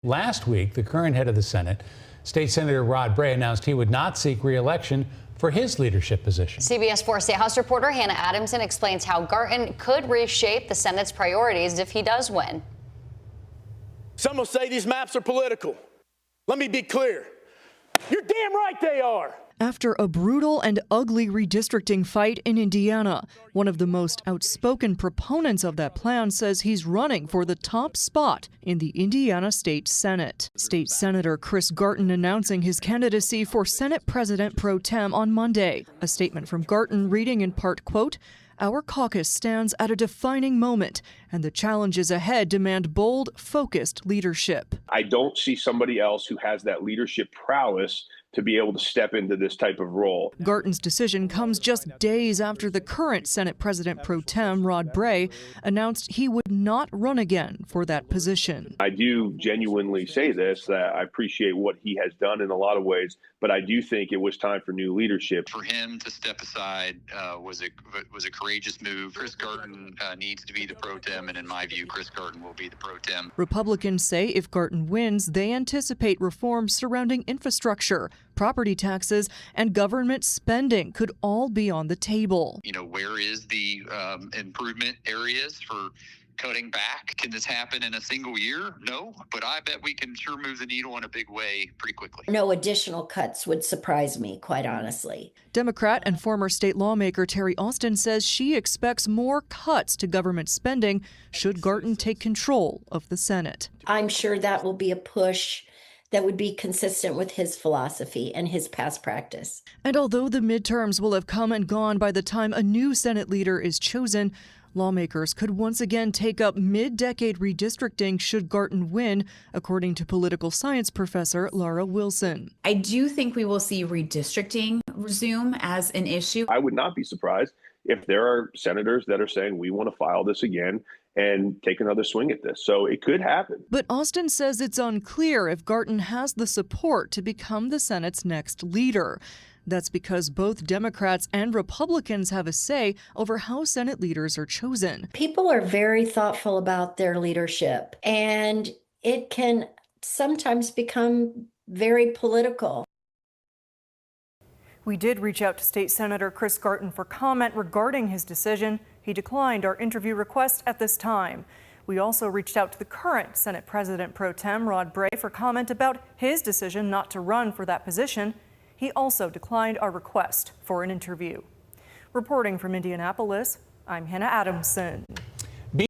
Last week, the current head of the Senate, State Senator Rod Bray, announced he would not seek re-election for his leadership position. CBS 4 State House reporter Hannah Adamson explains how Garten could reshape the Senate's priorities if he does win. Some will say these maps are political. Let me be clear. You're damn right they are. After a brutal and ugly redistricting fight in Indiana, one of the most outspoken proponents of that plan says he's running for the top spot in the Indiana State Senate. State Senator Chris Garten announcing his candidacy for Senate President pro tem on Monday. A statement from Garten reading in part, quote, "Our caucus stands at a defining moment, and the challenges ahead demand bold, focused leadership." I don't see somebody else who has that leadership prowess to be able to step into this type of role. Garten's decision comes just days after the current Senate President pro tem, Rod Bray, announced he would not run again for that position. I do genuinely say this, that I appreciate what he has done in a lot of ways, but I do think it was time for new leadership. For him to step aside was a courageous move. Chris Garten needs to be the pro tem, and in my view, Chris Garten will be the pro tem. Republicans say if Garten wins, they anticipate reforms surrounding infrastructure, property taxes, and government spending could all be on the table. You know, where is the improvement areas for cutting back? Can this happen in a single year? No, but I bet we can sure move the needle in a big way pretty quickly. No additional cuts would surprise me, quite honestly. Democrat and former state lawmaker Terry Austin says she expects more cuts to government spending should Garten take control of the Senate. I'm sure that will be a push that would be consistent with his philosophy and his past practice. And although the midterms will have come and gone by the time a new Senate leader is chosen, lawmakers could once again take up mid-decade redistricting should Garten win, according to political science professor Laura Wilson. I do think we will see redistricting resume as an issue. I would not be surprised if there are senators that are saying we want to file this again and take another swing at this. So it could happen. But Austin says it's unclear if Garten has the support to become the Senate's next leader. That's because both Democrats and Republicans have a say over how Senate leaders are chosen. People are very thoughtful about their leadership, and it can sometimes become very political. We did reach out to State Senator Chris Garten for comment regarding his decision. He declined our interview request at this time. We also reached out to the current Senate President pro tem, Rod Bray, for comment about his decision not to run for that position. He also declined our request for an interview. Reporting from Indianapolis, I'm Hannah Adamson.